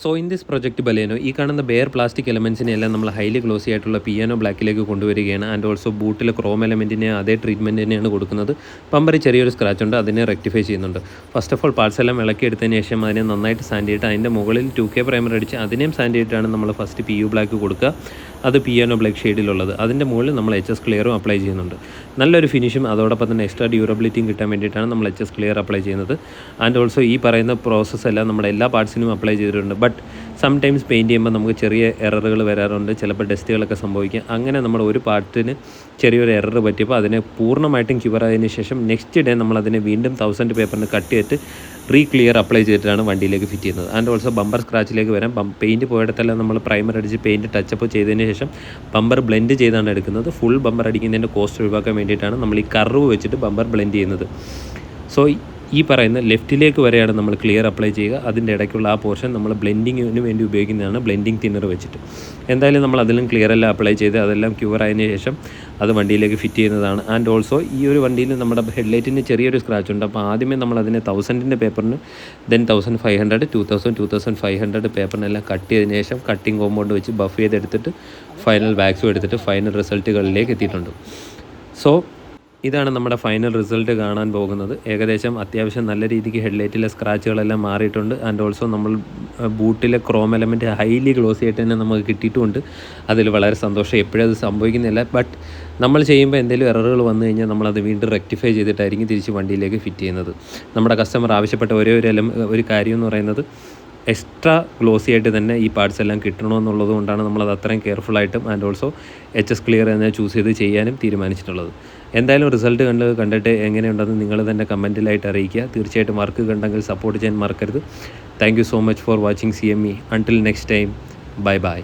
So in this project Baleno ഈ കാണുന്ന bear plastic എലമെൻസിനെ എല്ലാം നമ്മൾ ഹൈലി ഗ്ലോസി ആയിട്ടുള്ള പിയാനോ ബ്ലാക്കിലേക്ക് കൊണ്ടുവരികയാണ്. ആൻഡ് ഓൾസോ ബൂട്ടിലെ ക്രോം എലമെൻറ്റിനെ അതേ ട്രീറ്റ്മെൻറ്റ് തന്നെയാണ് കൊടുക്കുന്നത്. പമ്പറിൽ ചെറിയൊരു സ്ക്രാച്ച് ഉണ്ട്, അതിനെ റെക്ടിഫൈ ചെയ്യുന്നുണ്ട്. ഫസ്റ്റ് ഓഫ് ഓൾ പാർട്സ് എല്ലാം ഇളക്കിയെടുത്തതിന് ശേഷം അതിനെ നന്നായിട്ട് സാൻഡ് ചെയ്തിട്ട് അതിൻ്റെ മുകളിൽ 2K പ്രൈമർ അടിച്ച് അതിനെയും സാൻഡ് ചെയ്തിട്ടാണ് നമ്മൾ ഫസ്റ്റ് PU ബ്ലാക്ക് കൊടുക്കുക. അത് പിയാനോ ബ്ലാക്ക് ഷെയ്ഡിലുള്ളത്. അതിൻ്റെ മുകളിൽ നമ്മൾ HS ക്ലിയറും അപ്ലൈ ചെയ്യുന്നുണ്ട്. നല്ലൊരു ഫിനിഷും അതോടൊപ്പം തന്നെ എക്സ്ട്രാ ഡ്യൂറബിലിറ്റിയും കിട്ടാൻ വേണ്ടിയിട്ടാണ് നമ്മൾ HS ക്ലിയർ അപ്ലൈ ചെയ്യുന്നത്. ആൻഡ് ഓൾസോ ഈ പറയുന്ന പ്രോസസ്സ് എല്ലാം നമ്മുടെ എല്ലാ പാർട്സിനും അപ്ലൈ ചെയ്തിട്ടുണ്ട്. ബട്ട് സംടൈംസ് പെയിൻറ്റ് ചെയ്യുമ്പോൾ നമുക്ക് ചെറിയ എററുകൾ വരാറുണ്ട്, ചിലപ്പോൾ ഡസ്റ്റുകളൊക്കെ സംഭവിക്കും. അങ്ങനെ നമ്മൾ ഒരു പാർട്ടിന് ചെറിയൊരു എറർ പറ്റിയപ്പോൾ അതിനെ പൂർണ്ണമായിട്ടും ക്യൂർ ആയതിനു ശേഷം നെക്സ്റ്റ് ഡേ നമ്മൾ അതിനെ വീണ്ടും 1000 പേപ്പറിന് കട്ട് ചെയ്തിട്ട് ക്ലിയർ അപ്ലൈ ചെയ്തിട്ടാണ് വണ്ടിയിലേക്ക് ഫിറ്റ് ചെയ്യുന്നത്. ആൻഡ് ഓൾസോ ബമ്പർ സ്ക്രാച്ചിലേക്ക് വരാം. പെയിൻറ്റ് പോയിടത്തെല്ലാം നമ്മൾ പ്രൈമർ അടിച്ച് പെയിൻറ്റ് ടച്ചപ്പ് ചെയ്തതിന് ശേഷം ബമ്പർ ബ്ലെൻഡ് ചെയ്താണ് എടുക്കുന്നത്. ഫുൾ ബമ്പർ അടിക്കുന്നതിൻ്റെ കോസ്റ്റ് ഒഴിവാക്കാൻ വേണ്ടിയിട്ടാണ് നമ്മൾ ഈ കർവ് വെച്ചിട്ട് ബമ്പർ ബ്ലെൻഡ് ചെയ്യുന്നത്. സോ ഈ പറയുന്ന ലെഫ്റ്റിലേക്ക് വരെയാണ് നമ്മൾ ക്ലിയർ അപ്ലൈ ചെയ്യുക. അതിൻ്റെ ഇടയ്ക്കുള്ള ആ പോർഷൻ നമ്മൾ ബ്ലെൻഡിങ്ങിന് വേണ്ടി ഉപയോഗിക്കുന്നതാണ് ബ്ലെൻഡിങ് തിന്നർ വെച്ചിട്ട്. എന്തായാലും നമ്മൾ അതിലും ക്ലിയർ എല്ലാം അപ്ലൈ ചെയ്ത് അതെല്ലാം ക്യൂർ ആയതിനു ശേഷം അത് വണ്ടിയിലേക്ക് ഫിറ്റ് ചെയ്യുന്നതാണ്. ആൻഡ് ഓൾസോ ഈ ഒരു വണ്ടിയിൽ നമ്മുടെ ഹെഡ്ലൈറ്റിന് ചെറിയൊരു സ്ക്രാച്ച് ഉണ്ട്. അപ്പോൾ ആദ്യമേ നമ്മൾ അതിനെ 1000 പേപ്പറിന് ദെൻ 1500 2000 2500 പേപ്പറിനെല്ലാം കട്ട് ചെയ്തതിന് ശേഷം കട്ടിങ് കോമ്പൗണ്ട് വെച്ച് ബഫ് ചെയ്തെടുത്തിട്ട് ഫൈനൽ വാക്സും എടുത്തിട്ട് ഫൈനൽ റിസൾട്ടുകളിലേക്ക് എത്തിയിട്ടുണ്ട്. സോ ഇതാണ് നമ്മുടെ ഫൈനൽ റിസൾട്ട് കാണാൻ പോകുന്നത്. ഏകദേശം അത്യാവശ്യം നല്ല രീതിക്ക് ഹെഡ്ലൈറ്റിലെ സ്ക്രാച്ചുകളെല്ലാം മാറിയിട്ടുണ്ട്. ആൻഡ് ഓൾസോ നമ്മൾ ബൂട്ടിലെ ക്രോം എലമെൻറ്റ് ഹൈലി ഗ്ലോസി ആയിട്ട് തന്നെ നമുക്ക് കിട്ടിയിട്ടുമുണ്ട്. അതിൽ വളരെ സന്തോഷം. എപ്പോഴും അത് സംഭവിക്കുന്നില്ല, ബട്ട് നമ്മൾ ചെയ്യുമ്പോൾ എന്തെങ്കിലും എററുകൾ വന്നു കഴിഞ്ഞാൽ നമ്മളത് വീണ്ടും റെക്ടിഫൈ ചെയ്തിട്ടായിരിക്കും തിരിച്ച് വണ്ടിയിലേക്ക് ഫിറ്റ് ചെയ്യുന്നത്. നമ്മുടെ കസ്റ്റമർ ആവശ്യപ്പെട്ട ഒരു കാര്യം എന്ന് പറയുന്നത് എക്സ്ട്രാ ഗ്ലോസി ആയിട്ട് തന്നെ ഈ പാർട്സ് എല്ലാം കിട്ടണമെന്നുള്ളത് കൊണ്ടാണ് നമ്മളത് അത്രയും കെയർഫുള്ളായിട്ടും ആൻഡ് ഓൾസോ HS ക്ലിയർ തന്നെ ചൂസ് ചെയ്ത് ചെയ്യാനും തീരുമാനിച്ചിട്ടുള്ളത്. എന്തായാലും റിസൾട്ട് കണ്ടിട്ട് എങ്ങനെയുണ്ടെന്ന് നിങ്ങൾ തന്നെ കമൻറ്റിലായിട്ട് അറിയിക്കുക. തീർച്ചയായിട്ടും വർക്ക് കണ്ടെങ്കിൽ സപ്പോർട്ട് ചെയ്യാൻ മറക്കരുത്. Thank you so much for watching CME. Until next time, bye bye.